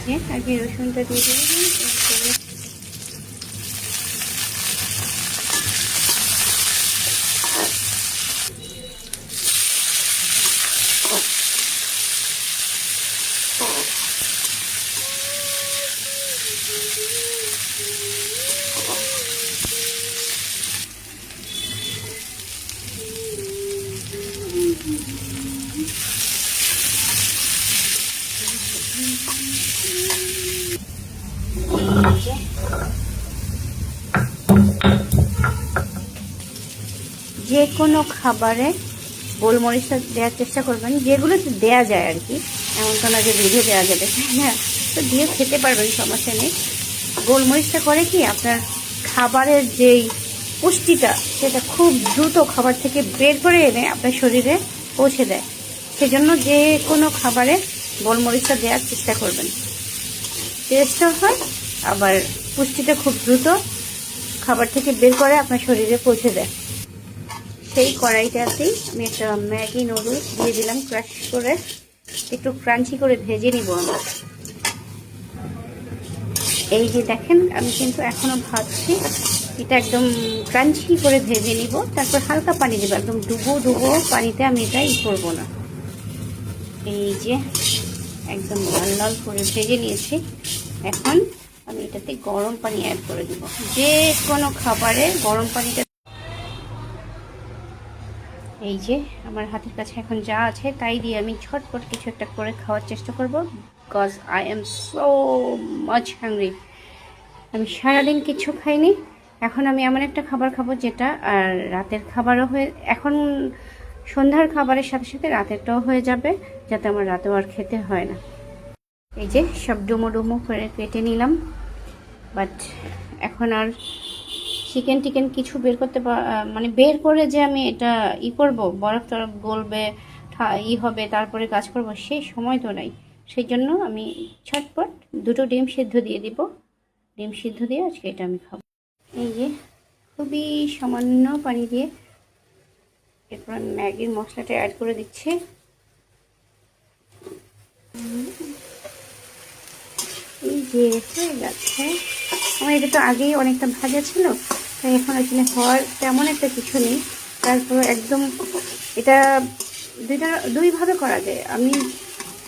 যে আগে রসুনটা দিয়ে দিলাম। যে কোনো খাবারে গোলমরিচটা দেওয়ার চেষ্টা করবেন, যেগুলোতে দেয়া যায় আর কি, এমন তো না যে বেঁধে দেওয়া যাবে, তাই না? তো দিয়ে খেতে পারবেন, সমস্যা নেই। গোলমরিচটা করে কি, আপনার খাবারের যেই পুষ্টিটা সেটা খুব দ্রুত খাবার থেকে বের করে এনে আপনার শরীরে পৌঁছে দেয়। সেজন্য যে কোনো খাবারে গোলমরিচটা দেওয়ার চেষ্টা করবেন। টেস্টও হয়, আবার পুষ্টিটা খুব দ্রুত খাবার থেকে বের করে আপনার শরীরে পৌঁছে দেয়। সেই কড়াইটাতেই আমি একটা ম্যাগি নুডলস দিয়ে দিলাম, ক্রাশ করে একটু ক্রাঞ্চি করে ভেজে নিব আমরা। এই যে দেখেন, আমি কিন্তু এখনো ভাজছি, এটা একদম ক্রাঞ্চি করে ভেজে নিব। তারপর হালকা পানি দেবো, একদম ডুবো ডুবো পানিতে আমি এটা করবো না। এই যে একদম লাল লাল করে ভেজে নিয়েছি। এখন আমি এটাতে গরম পানি অ্যাড করে দিব। যে কোনো খাবারে গরম পানিটা, এই যে আমার হাতের কাছে এখন যা আছে তাই দিয়ে আমি ঝটপট কিছু একটা করে খাওয়ার চেষ্টা করব, because I am so much hungry. আমি সারাদিন কিছু খাইনি, এখন আমি এমন একটা খাবার খাবো যেটা আর রাতের খাবারও হয়ে, এখন সন্ধ্যার খাবারের সাথে সাথে রাতেরটাও হয়ে যাবে, যাতে আমার রাতেও আর খেতে হয় না। এই যে সব ডুমো ডুমো করে কেটে নিলাম, বাট এখন আর চিকেন টিকেন কিছু বের করতে, মানে বের করে যে আমি এটা করব, বরফ টরফ গলবে, হবে, তারপরে কাজ করব, সেই সময় তো নাই। সেই জন্য আমি ছটপট দুটো ডিম সিদ্ধ দিয়ে দিব। ডিম সিদ্ধ দিয়ে আজকে এটা আমি খাবো। এই যে খুবই সামান্য পানি দিয়ে এরপর আমি ম্যাগির মশলাটা অ্যাড করে দিচ্ছি। এই যে হয়ে যাচ্ছে। আমার এটা তো আগেই অনেকটা ভাজা ছিল, তাই এখন এখানে হওয়ার তেমন একটা কিছু নেই। তারপর একদম এটা দুইভাবে করা যায়। আমি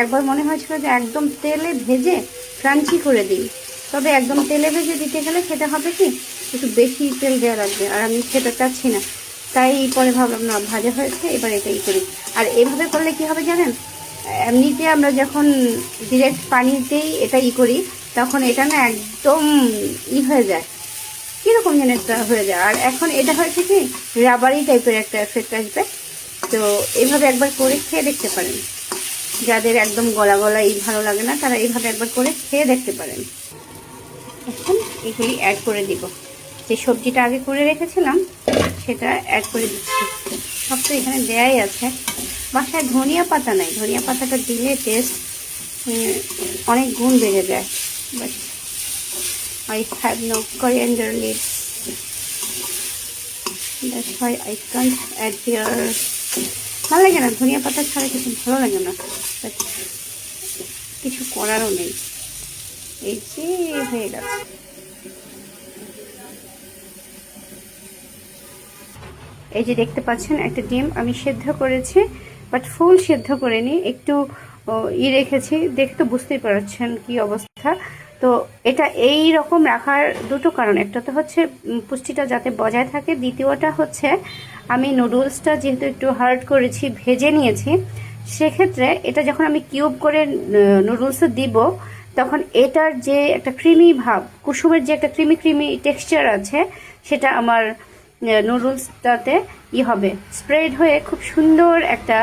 একবার মনে হয়েছিল যে একদম তেলে ভেজে ক্রাঞ্চি করে দিই, তবে একদম তেলে ভেজে দিতে গেলে সেটা হবে কি, একটু বেশি তেল দেওয়া লাগবে, আর আমি খেতে চাচ্ছি না। তাই পরে ভাবলাম না, ভাজা হয়েছে, এবার এটাই করি। আর এভাবে করলে কি হবে জানেন, এমনিতে আমরা যখন ডিরেক্ট পানিতেই এটা করি, তখন এটা না একদম হয়ে যায়, কীরকম যেন একটা হয়ে যায়। আর এখন এটা হয়েছে কি, রাবারি টাইপের একটা এফেক্ট আসবে। তো এইভাবে একবার করে খেয়ে দেখতে পারেন। যাদের একদম গলা গলা ভালো লাগে না, তারা এইভাবে একবার করে খেয়ে দেখতে পারেন। এখন এগুলি অ্যাড করে দিব। যে সবজিটা আগে করে রেখেছিলাম সেটা অ্যাড করে দিচ্ছি। সব তো এখানে দেয়াই আছে। বাসায় ধনিয়া পাতা নাই, ধনিয়া পাতাটা দিলে টেস্ট অনেক গুণ বেড়ে যায়, but I have no coriander leaves, that's why I can't add here. ভালো লাগে না, ধনিয়া পাতা ছাড়া কিছু ভালো লাগে না, বাট কিছু করারও নেই। এই যে হয়ে গেছে। এই যে দেখতে পাচ্ছেন, একটা ডিম আমি সেদ্ধ করেছি, বাট ফুল সেদ্ধ করিনি, একটু রেখেছি। দেখে তো বুঝতেই পারছেন কি অবস্থা। তো এটা এই রকম রাখার দুটো কারণ, একটা তো হচ্ছে পুষ্টিটা যাতে বজায় থাকে, দ্বিতীয়টা হচ্ছে আমি নুডলসটা যেহেতু একটু হার্ড করেছি, ভেজে নিয়েছি, সেক্ষেত্রে এটা যখন আমি কিউব করে নুডলসে দিব, তখন এটার যে একটা ক্রিমি ভাব, কুসুমের যে একটা ক্রিমি ক্রিমি টেক্সচার আছে, সেটা আমার নুডলসটাতে হবে, স্প্রেড হয়ে খুব সুন্দর একটা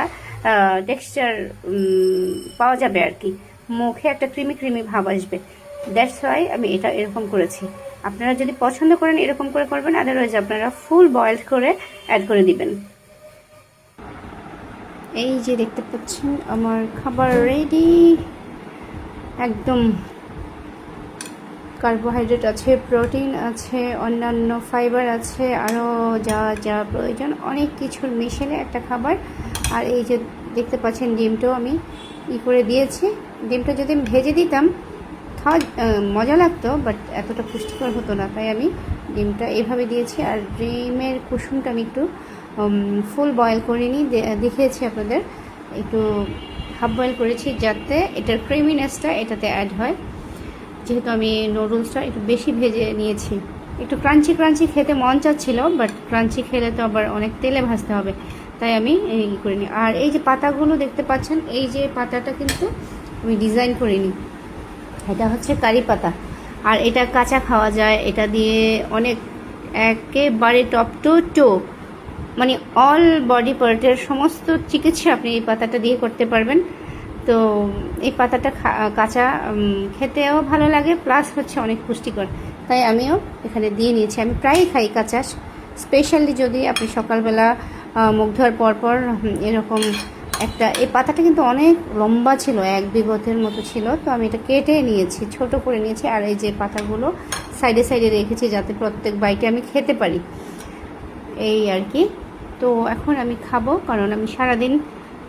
টেক্সচার পাওয়া যাবে আর কি, মুখে একটা ক্রিমি ক্রিমি ভাব আসবে। দ্যাটস ওয়াই আমি এটা এরকম করেছি। আপনারা যদি পছন্দ করেন এরকম করে করবেন, আদারওয়াইজ আপনারা ফুল বয়েলড করে অ্যাড করে দিবেন। এই যে দেখতে পাচ্ছেন আমার খাবার রেডি। একদম কার্বোহাইড্রেট আছে, প্রোটিন আছে, অন্যান্য ফাইবার আছে, আরও যা যা প্রয়োজন অনেক কিছুর মিশেলে একটা খাবার। আর এই যে দেখতে পাচ্ছেন ডিমটাও আমি করে দিয়েছি। ডিমটা যদি আমি ভেজে দিতাম খাওয়া মজা লাগতো, বাট এতটা পুষ্টিকর হতো না। তাই আমি ডিমটা এভাবে দিয়েছি। আর ডিমের কুসুমটা আমি একটু ফুল বয়েল করিনি, দেখিয়েছি আপনাদের, একটু হাফ বয়েল করেছি যাতে এটার ক্রিমিনেসটা এটাতে অ্যাড হয়। যেহেতু আমি নুডলসটা একটু বেশি ভেজে নিয়েছি, একটু ক্রাঞ্চি ক্রাঞ্চি খেতে মন চাচ্ছিল, বাট ক্রাঞ্চি খেলে তো আবার অনেক তেলে ভাজতে হবে, তাই আমি এই করিনি। আর এই যে পাতাগুলো দেখতে পাচ্ছেন, এই যে পাতাটা কিন্তু আমি ডিজাইন করিনি, এটা হচ্ছে কারি পাতা। আর এটা কাঁচা খাওয়া যায়, এটা দিয়ে অনেক একেবারে টপ টু টো মানে অল বডি পার্টের সমস্ত চিকিৎসা আপনি এই পাতাটা দিয়ে করতে পারবেন। তো এই পাতাটা কাঁচা খেতেও ভালো লাগে, প্লাস হচ্ছে অনেক পুষ্টিকর, তাই আমিও এখানে দিয়ে নিয়েছি। আমি প্রায়ই খাই কাঁচা, স্পেশালি যদি আপনি সকালবেলা মুখ ধোয়ার পরপর এরকম একটা, এই পাতাটা কিন্তু অনেক লম্বা ছিল, 1-2 গজের মতো ছিল, তো আমি এটা কেটে নিয়েছি, ছোট করে নিয়েছি। আর এই যে পাতাগুলো সাইডে সাইডে রেখেছি যাতে প্রত্যেক বাইটে আমি খেতে পারি, এই আর কি। তো এখন আমি খাবো, কারণ আমি সারাদিন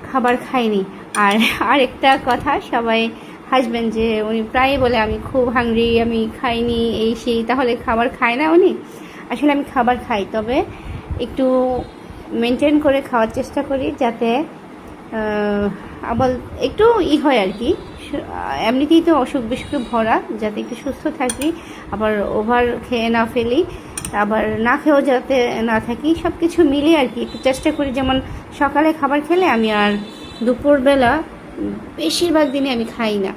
খাবার খাইনি। আর আরেকটা কথা, সবাই হাসবেন যে উনি প্রায়ই বলে আমি খুব হাংরি, আমি খাইনি এই সেই, তাহলে খাবার খায় না উনি? আসলে আমি খাবার খাই, তবে একটু মেনটেন করে খাওয়ার চেষ্টা করি, যাতে আবার একটু হয় আর কি। এমনিতেই তো অসুখ বিসুখে ভরা, যাতে একটু সুস্থ থাকি, আবার ওভার খেয়ে না ফেলি, আবার না খেয়েও যাতে না থাকি, সব কিছু মিলিয়ে আর কি একটু চেষ্টা করি। যেমন সকালে খাবার খেলে আমি আর দুপুরবেলা বেশিরভাগ দিনে আমি খাই না।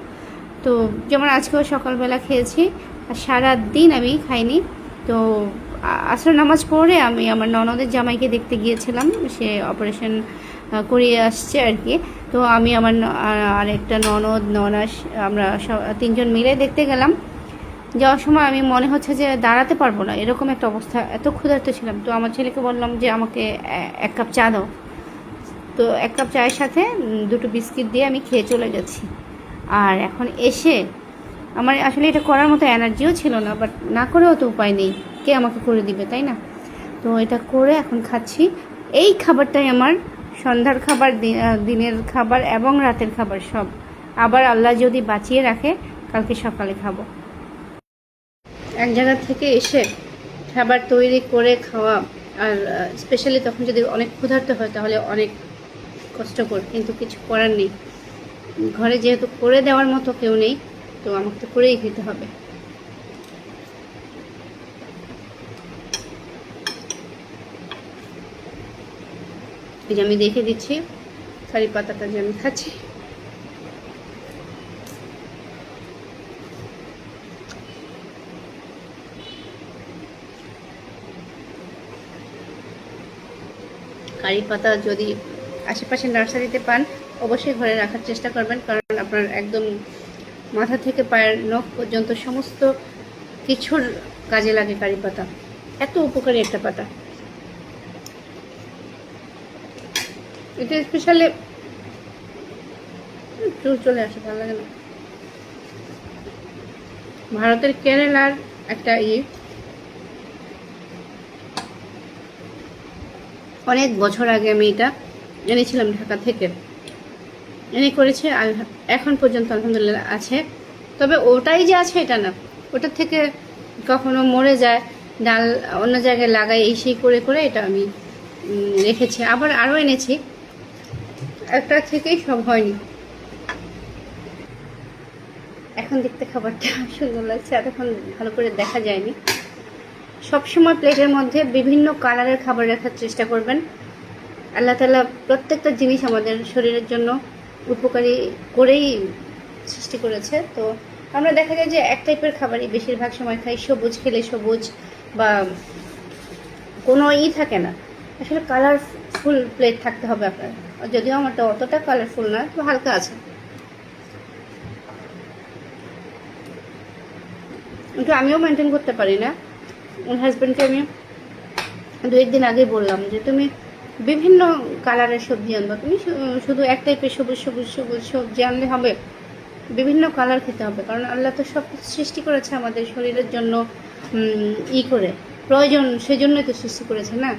তো যেমন আজকেও সকালবেলা খেয়েছি, আর সারা দিন আমি খাইনি। তো আসর নামাজ পড়ে আমি আমার ননদের জামাইকে দেখতে গিয়েছিলাম, সে অপারেশন করিয়ে আসছে আর কি। তো আমি আমার আরেকটা ননদ, ননাস, আমরা তিনজন মিলে দেখতে গেলাম। যাওয়ার সময় আমি মনে হচ্ছে যে দাঁড়াতে পারবো না, এরকম একটা অবস্থা, এত ক্ষুধার্ত ছিলাম। তো আমার ছেলেকে বললাম যে আমাকে 1 কাপ চা দাও। তো 1 কাপ চায়ের সাথে 2টো বিস্কিট দিয়ে আমি খেয়ে চলে গেছি। আর এখন এসে আমার আসলে এটা করার মতো এনার্জিও ছিল না, বাট না করেও তো উপায় নেই, কে আমাকে করে দিবে, তাই না? তো এটা করে এখন খাচ্ছি। এই খাবারটাই আমার সন্ধ্যার খাবার, দিনের খাবার এবং রাতের খাবার সব। আবার আল্লাহ যদি বাঁচিয়ে রাখে কালকে সকালে খাবো। এক জায়গা থেকে এসে খাবার তৈরি করে খাওয়া, আর স্পেশালি তখন যদি অনেক ক্ষুধার্ত হয় তাহলে অনেক কষ্টকর, কিন্তু কিছু করার নেই। ঘরে যেহেতু করে দেওয়ার মতো কেউ নেই, তো আমাকে তো করেই খেতে হবে। এই যে আমি দেখে দিচ্ছি কারি পাতাটা যে আমি খাচ্ছি। কারি পাতা যদি আশেপাশে নার্সারিতে পান, অবশ্যই ঘরে রাখার চেষ্টা করবেন, কারণ আপনার একদম মাথা থেকে পায়ের নখ পর্যন্ত সমস্ত কিছুর কাজে লাগে কারি পাতা, এত উপকারী একটা পাতা। এটা স্পেশালি চলে আসে, ভালো লাগে না। ভারতের কেরালার একটা অনেক বছর আগে আমি এটা এনেছিলাম ঢাকা থেকে, এনে করেছে, আর এখন পর্যন্ত আলহামদুলিল্লাহ আছে। তবে ওটাই যে আছে এটা না, ওটার থেকে কখনো মরে যায়, ডাল অন্য জায়গায় লাগাই, এই সেই করে করে এটা আমি রেখেছি। আবার আরও এনেছি, একটা থেকেই সব হয়নি। এখন দেখতে খাবারটা সুন্দর লাগছে, এতক্ষণ ভালো করে দেখা যায়নি। সবসময় প্লেটের মধ্যে বিভিন্ন কালারের খাবার রাখার চেষ্টা করবেন। আল্লাহ তাআলা প্রত্যেকটা জিনিস আমাদের শরীরের জন্য উপকারী করেই সৃষ্টি করেছে। তো আমরা দেখা যায় যে এক টাইপের খাবারই বেশিরভাগ সময় খাই, সবুজ খেলে সবুজ, বা কোনো থাকে না। আসলে কালারফুল প্লেট থাকতে হবে আপনার, যদিও আমারটা অতটা কালারফুল না, তো হালকা আছে। কিন্তু আমিও মেনটেন করতে পারি না। ওর হাজব্যান্ডকে আমি 2-1 দিন আগে বললাম যে তুমি বিভিন্ন কালারের সবজি আনবা, তুমি শুধু এক টাইপের সবুজ সবুজ সবুজ সবজি আনলে হবে? বিভিন্ন কালার খেতে হবে, কারণ আল্লাহ তো সব সৃষ্টি করেছে আমাদের শরীরের জন্য করে প্রয়োজন, সেজন্যই তো সৃষ্টি করেছে না।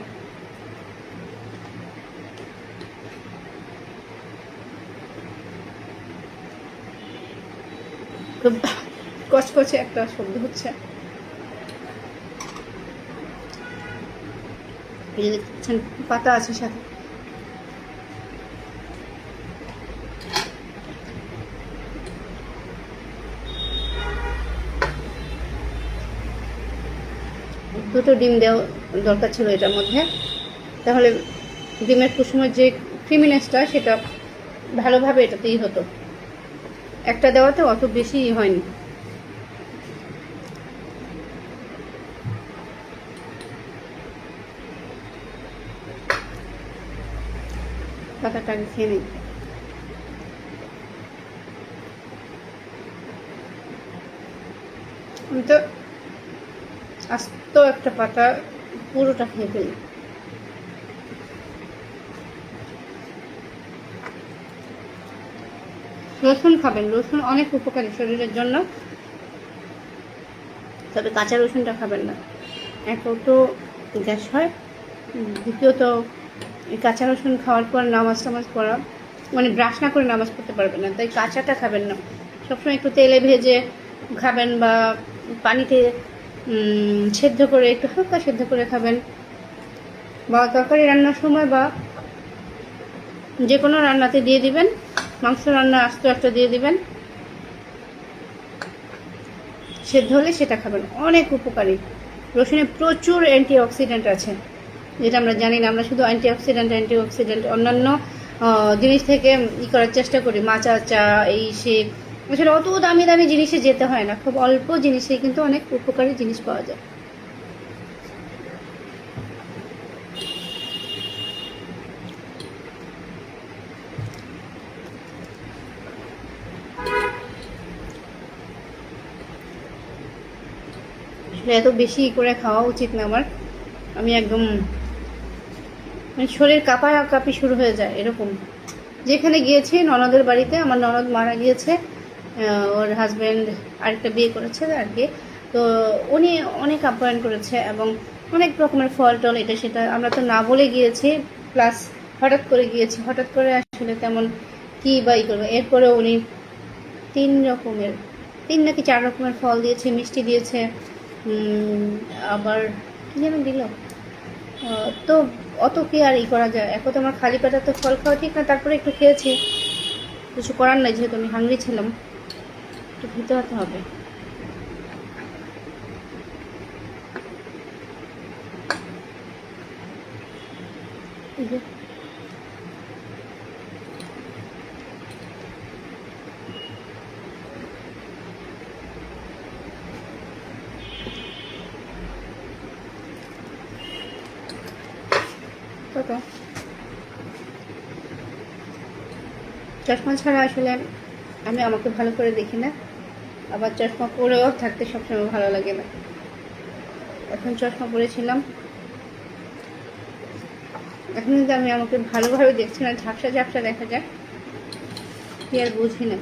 কচকচে একটা শব্দ হচ্ছে। এই যে দেখছেন পাতা আছে সাথে। দুটো ডিম দেওয়া দরকার ছিল এটার মধ্যে, তাহলে ডিমের কুসুমের যে ক্রিমিনেসটা সেটা ভালোভাবে এটাতেই হতো। একটা দেওয়াতে অত বেশি হয়নি। পাতাটা আগে খেয়ে নিই। আমি তো আস্ত একটা পাতা পুরোটা খেয়ে ফেলি। রসুন খাবেন, রসুন অনেক উপকারী শরীরের জন্য, তবে কাঁচা রসুনটা খাবেন না। এক তো গ্যাস হয়, দ্বিতীয়ত এই কাঁচা রসুন খাওয়ার পর নামাজ টামাজ পড়া, মানে ব্রাশ না করে নামাজ পড়তে পারবেন না, তাই কাঁচাটা খাবেন না। সবসময় একটু তেলে ভেজে খাবেন বা পানিতে সেদ্ধ করে, একটু হালকা সেদ্ধ করে খাবেন, বা তরকারি রান্নার সময় বা যে কোনো রান্নাতে দিয়ে দিবেন। মাংস রান্না আস্ত একটা দিয়ে দিবেন, সেদ্ধ হলে সেটা খাবেন, অনেক উপকারী। রসুনে প্রচুর অ্যান্টিঅক্সিডেন্ট আছে, যেটা আমরা জানি না। আমরা শুধু অ্যান্টিঅক্সিডেন্ট অন্যান্য জিনিস থেকে করার চেষ্টা করি, মাচা চা এই সে। আসলে অত দামি দামি জিনিসে যেতে হয় না, খুব অল্প জিনিসে কিন্তু অনেক উপকারী জিনিস পাওয়া যায়। এত বেশি করে খাওয়া উচিত না আমার। আমি একদম মানে শরীর কাঁপি শুরু হয়ে যায় এরকম। যেখানে গিয়েছি ননদের বাড়িতে, আমার ননদ মারা গিয়েছে, ওর হাজব্যান্ড আরেকটা বিয়ে করেছে আর কি, তো উনি অনেক আপ্যায়ন করেছে এবং অনেক রকমের ফল টল এটা সেটা। আমরা তো না বলে গিয়েছি, প্লাস হঠাৎ করে গিয়েছি, হঠাৎ করে আসলে তেমন কী বা করবে। এরপরে উনি 3 নাকি 4 রকমের ফল দিয়েছে, মিষ্টি দিয়েছে, আবার কী যেন দিল। তো অত কি আর করা যায়, এখন তো আমার খালি পেটে তো ফল খাওয়া ঠিক না। তারপরে একটু খেয়েছি, কিছু করার নাই, যেহেতু আমি হাংরি ছিলাম, একটু খেতে হতে হবে। চশমা ছাড়া আসলে আমি আমাকে ভালো করে দেখি না, আবার চশমা পরেও থাকতে সবসময় ভালো লাগে না। এখন চশমা পরেছিলাম, এখন কিন্তু আমি আমাকে ভালোভাবে দেখছি না, ঝাপসা ঝাপসা দেখা যায়, কি আর বুঝি না।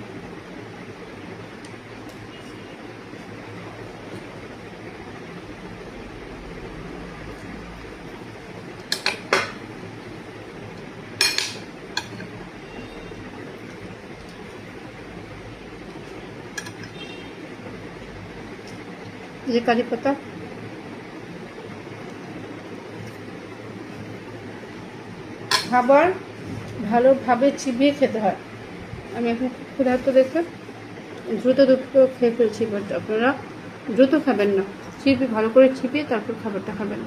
যে কারি পাতা খাবার ভালোভাবে চিবিয়ে খেতে হয়। আমি এখন ক্ষুধার্ত দেখে দ্রুত খেয়ে ফেলছি, বাট আপনারা দ্রুত খাবেন না, ভালো করে চিবিয়ে তারপর খাবারটা খাবেন।